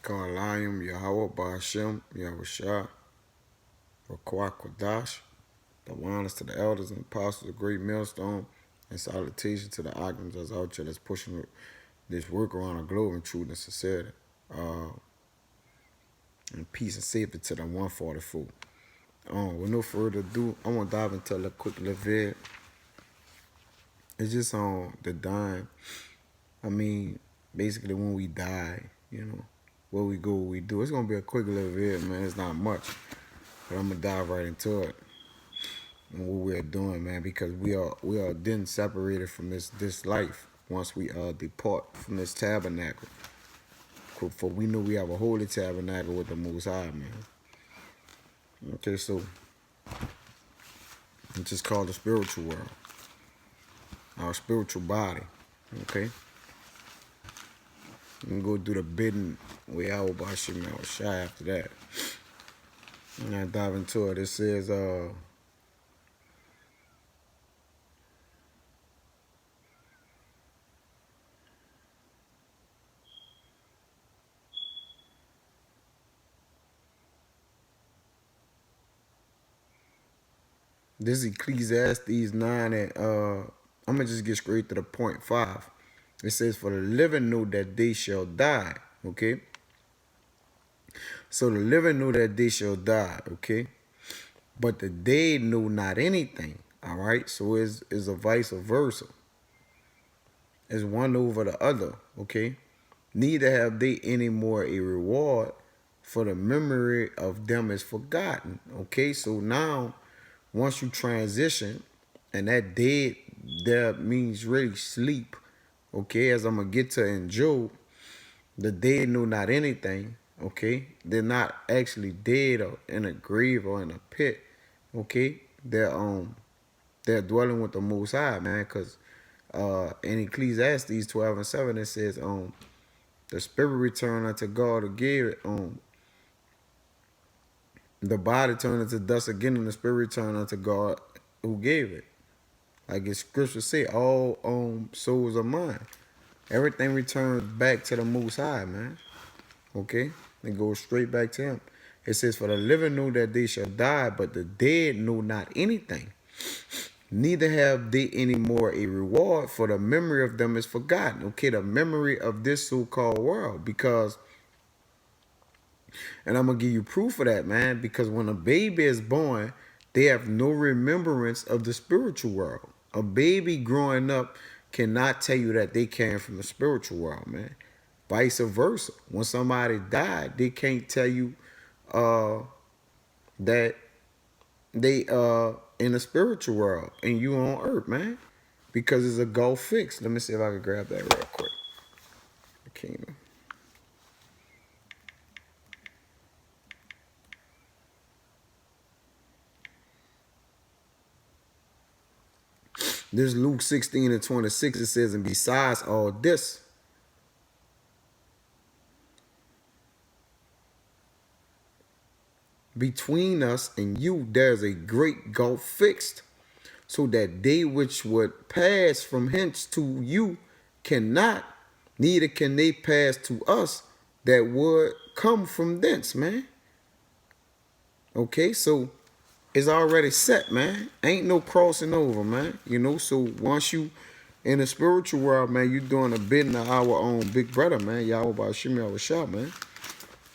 Ka'alayim Yahweh Ba'ashem Yahushua Rakwa Kwadash. The honors to the elders and apostles, the great millstone, and salutation to the Ogdens that's out there that's pushing this work around the globe in truth and sincerity. And peace and safety to the 144. With no further ado, I'm gonna dive into a quick little vid. It's just on the dying. I mean, basically when we die, where we go, what we do. It's gonna be a quick little vid, man. It's not much, but I'm gonna dive right into it and what we're doing, man, because we are then separated from this life once we depart from this tabernacle. For we know we have a holy tabernacle with the Most High, man. Okay, so it's just called the spiritual world, our spiritual body. Okay, we can go do the bidding with Yahweh Ba'ashem Yahushua after that. And I dive into it. It says, this is Ecclesiastes 9 and I'm gonna just get straight to the point 5. It says, for the living know that they shall die. Okay. So the living know that they shall die, okay? But the dead know not anything. All right. So it's a vice versa. It's one over the other, okay? Neither have they any more a reward, for the memory of them is forgotten. Okay, so now once you transition, and that dead there means really sleep. Okay, as I'm gonna get to in Job, the dead know not anything. Okay, they're not actually dead or in a grave or in a pit. Okay, they're dwelling with the Most High, man. Cause in Ecclesiastes 12 and 7 it says the spirit return unto God who gave it. The body turned into dust again, and the spirit returned unto God who gave it. Like the scripture say, all souls are mine. Everything returns back to the Most High, man. Okay? It goes straight back to him. It says, for the living know that they shall die, but the dead know not anything. Neither have they any more a reward, for the memory of them is forgotten. Okay, the memory of this so-called world. Because, and I'm going to give you proof of that, man, because when a baby is born, they have no remembrance of the spiritual world. A baby growing up cannot tell you that they came from the spiritual world, man. Vice versa. When somebody died, they can't tell you that they in the spiritual world and you on earth, man. Because it's a gulf fix. Let me see if I can grab that real quick. The kingdom. This Luke 16 and 26, it says, and besides all this, between us and you, there's a great gulf fixed, so that they which would pass from hence to you cannot, neither can they pass to us that would come from thence, man. Okay, so it's already set, man. Ain't no crossing over, man. So once you in the spiritual world, man, you doing a bidding of our own big brother, man. Yahweh Ba'ashem Yahushua, man.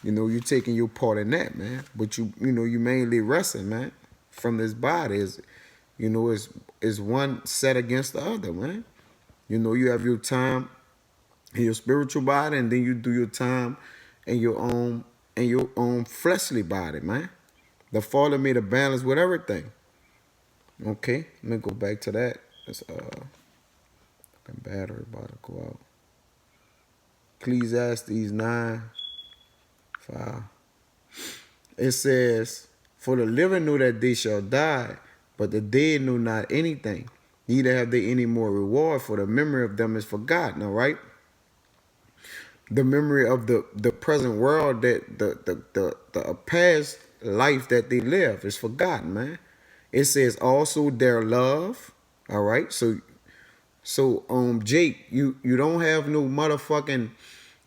You taking your part in that, man. But you mainly wrestling, man, from this body. Is one set against the other, man. You have your time in your spiritual body, and then you do your time in your own fleshly body, man. The Father made a balance with everything. Okay, let me go back to that. It's battery about to go out. Ecclesiastes 9, 5. It says, for the living know that they shall die, but the dead know not anything. Neither have they any more reward, for the memory of them is forgotten. All right. The memory of the present world, that the past life that they live is forgotten, man. It says also their love. All right. So Jake, you don't have no motherfucking,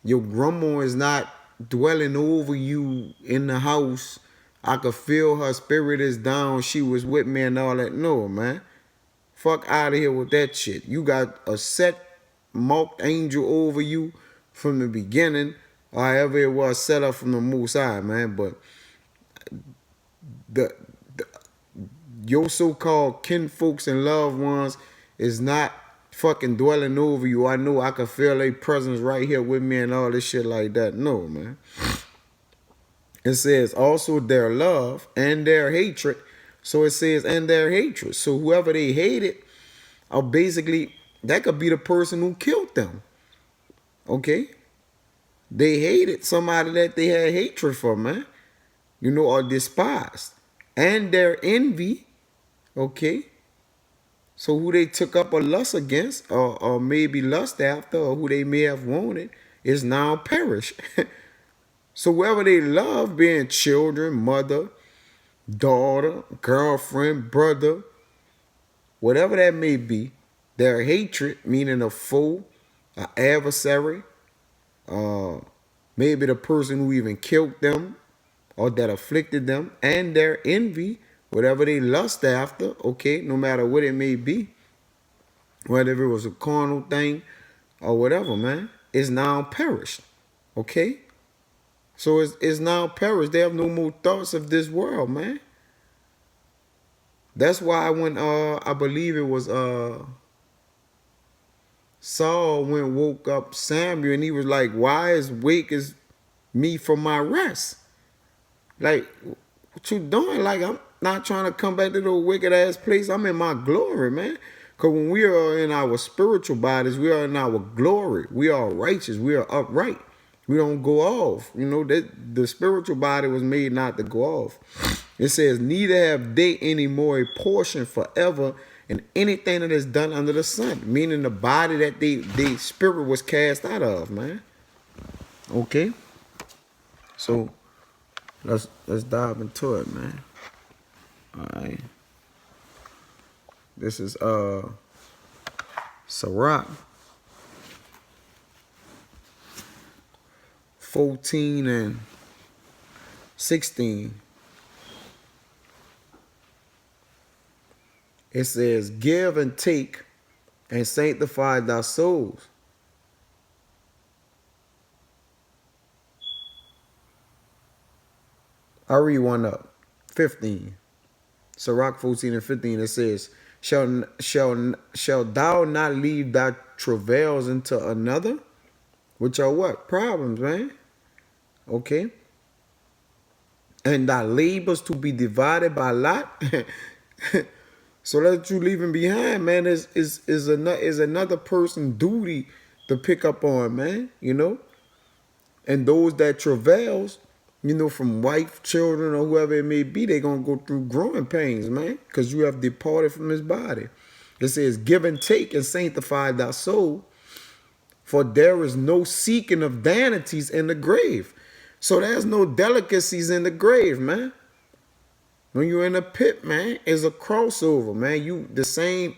your grandma is not dwelling over you in the house. I could feel her spirit is down. She was with me and all that. No, man. Fuck out of here with that shit. You got a set marked angel over you from the beginning, or however it was set up from the Most High, man. But the your so-called kinfolks and loved ones is not fucking dwelling over you. I know I can feel a presence right here with me and all this shit like that. No, man. It says also their love and their hatred. So it says and their hatred. So whoever they hated, or basically that could be the person who killed them. Okay? They hated somebody that they had hatred for, man. You know, or despised. And their envy. Okay? So who they took up a lust against, or maybe lust after, or who they may have wanted, is now perished. So whoever they love, being children, mother, daughter, girlfriend, brother, whatever that may be, their hatred, meaning a foe, an adversary, maybe the person who even killed them or that afflicted them, and their envy, whatever they lust after, okay, no matter what it may be, whether it was a carnal thing or whatever, man, is now perished, okay? So it's now perished. They have no more thoughts of this world, man. That's why when I believe it was Saul woke up Samuel and he was like, why is wake is me from my rest? Like, what you doing? Like, I'm not trying to come back to the wicked ass place. I'm in my glory, man. Because when we are in our spiritual bodies, we are in our glory. We are righteous. We are upright. We don't go off. You know, that the spiritual body was made not to go off. It says, neither have they any more a portion forever in anything that is done under the sun. Meaning the body that they spirit was cast out of, man. Okay? So let's dive into it, man. Alright. This is Sirach 14 and 16. It says, give and take and sanctify thy souls. I'll read one up. 15. Sirach 14 and 15. It says, shall thou not leave thy travails into another? Which are what? Problems, man. Okay. And thy labors to be divided by lot. So that you leaving behind, man, is another person's duty to pick up on, man. You know, and those that travails, you know, from wife, children, or whoever it may be, they gonna go through growing pains, man, because you have departed from his body. It says, give and take and sanctify thy soul, for there is no seeking of vanities in the grave. So there's no delicacies in the grave, man. When you're in a pit, man, it's a crossover, man. You the same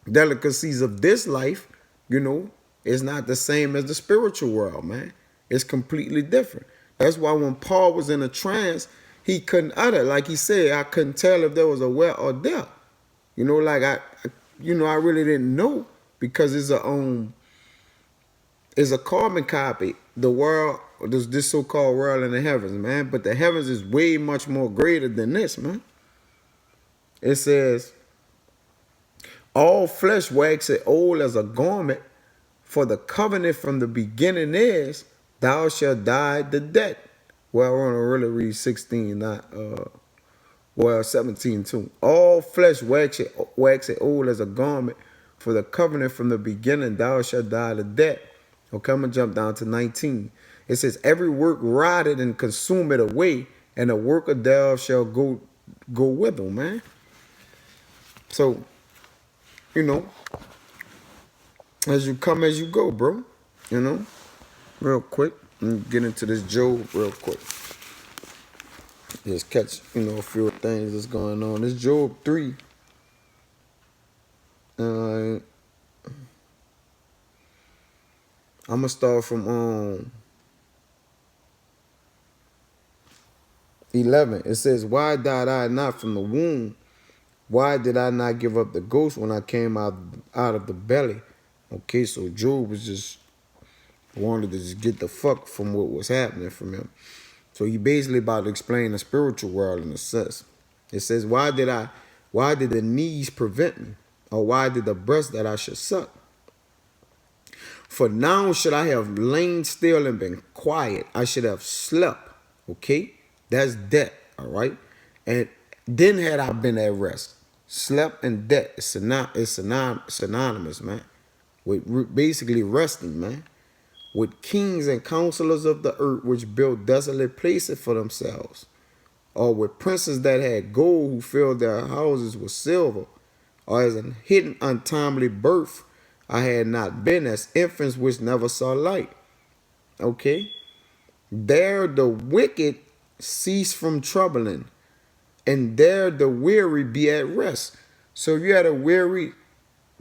delicacies of this life, you know, is not the same as the spiritual world, man. It's completely different. That's why when Paul was in a trance, he couldn't utter. Like he said, I couldn't tell if there was a well or death. You know, like I really didn't know, because it's a carbon copy. The world, this so-called world in the heavens, man. But the heavens is way much more greater than this, man. It says, all flesh waxeth old as a garment, for the covenant from the beginning is, thou shalt die the debt. Well, I want to really read 16, not 17 too. All flesh waxeth old as a garment, for the covenant from the beginning, thou shalt die the debt. Okay, I'm going to jump down to 19. It says, every work rotted and consumed it away, and the work of thereof shall go with them, man. So, you know, as you come, as you go, bro. You know, real quick. Let me get into this Job real quick. Just catch, you know, a few things that's going on. This Job 3. I'm going to start from 11. It says, why died I not from the womb? Why did I not give up the ghost when I came out of the belly? Okay, so Job was just wanted to just get the fuck from what was happening from him. So he basically about to explain the spiritual world in a sense. It says, why did the knees prevent me? Or why did the breast that I should suck? For now should I have lain still and been quiet. I should have slept. Okay? That's death. All right? And then had I been at rest. Slept and death is synonymous, man. With basically resting, man. With kings and counselors of the earth which built desolate places for themselves. Or with princes that had gold who filled their houses with silver. Or as a hidden untimely birth I had not been, as infants which never saw light. Okay? There the wicked cease from troubling, and there the weary be at rest. So if you had a weary,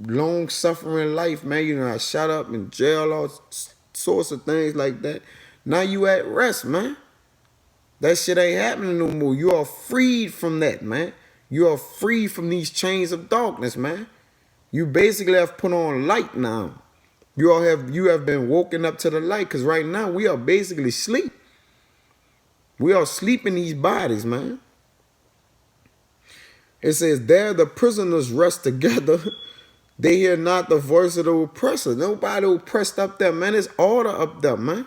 long-suffering life, man, you know, shot up in jail, all sorts of things like that. Now you at rest, man. That shit ain't happening no more. You are freed from that, man. You are free from these chains of darkness, man. You basically have put on light now. You have been woken up to the light, because right now we are basically asleep. We are sleeping these bodies, man. It says, there the prisoners rest together. They hear not the voice of the oppressor. Nobody oppressed up there, man. It's order up there, man.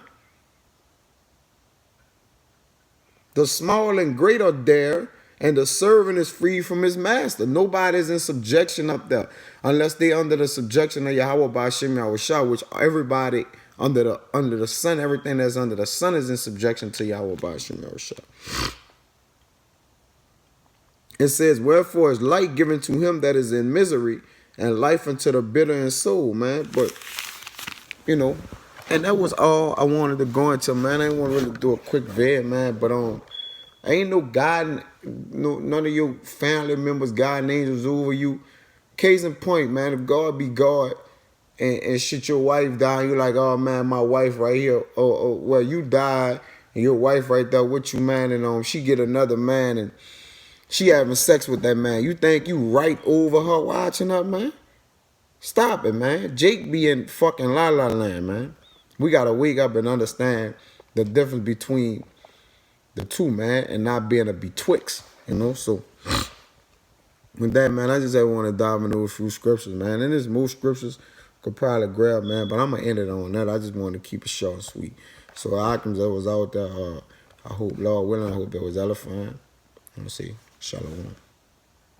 The small and great are there, and the servant is free from his master. Nobody's in subjection up there, unless they under the subjection of Yahweh Ba'ashem Yahushua, which everybody under the sun, everything that's under the sun is in subjection to Yahweh Ba'ashem Yahushua. It says, wherefore is light given to him that is in misery, and life unto the bitter in soul, man. But, you know, and that was all I wanted to go into, man. I didn't want to really do a quick vid, man. But ain't no God, none of your family members, God and angels over you. Case in point, man, if God be God and shit, your wife die, you're like, oh man, my wife right here. Oh, well, you died and your wife right there with you, man, and she get another man and she having sex with that man. You think you right over her watching her, man? Stop it, man. Jake be in fucking La La Land, man. We gotta wake up and understand the difference between the two, man, and not being a betwixt, you know. So with that, man, I just want to dive into a few scriptures, man. And there's most scriptures could probably grab, man, but I'm gonna end it on that. I just wanted to keep it short and sweet. So Akams that was out there, I hope, Lord willing, I hope that was edifying. Let me see. Shalom.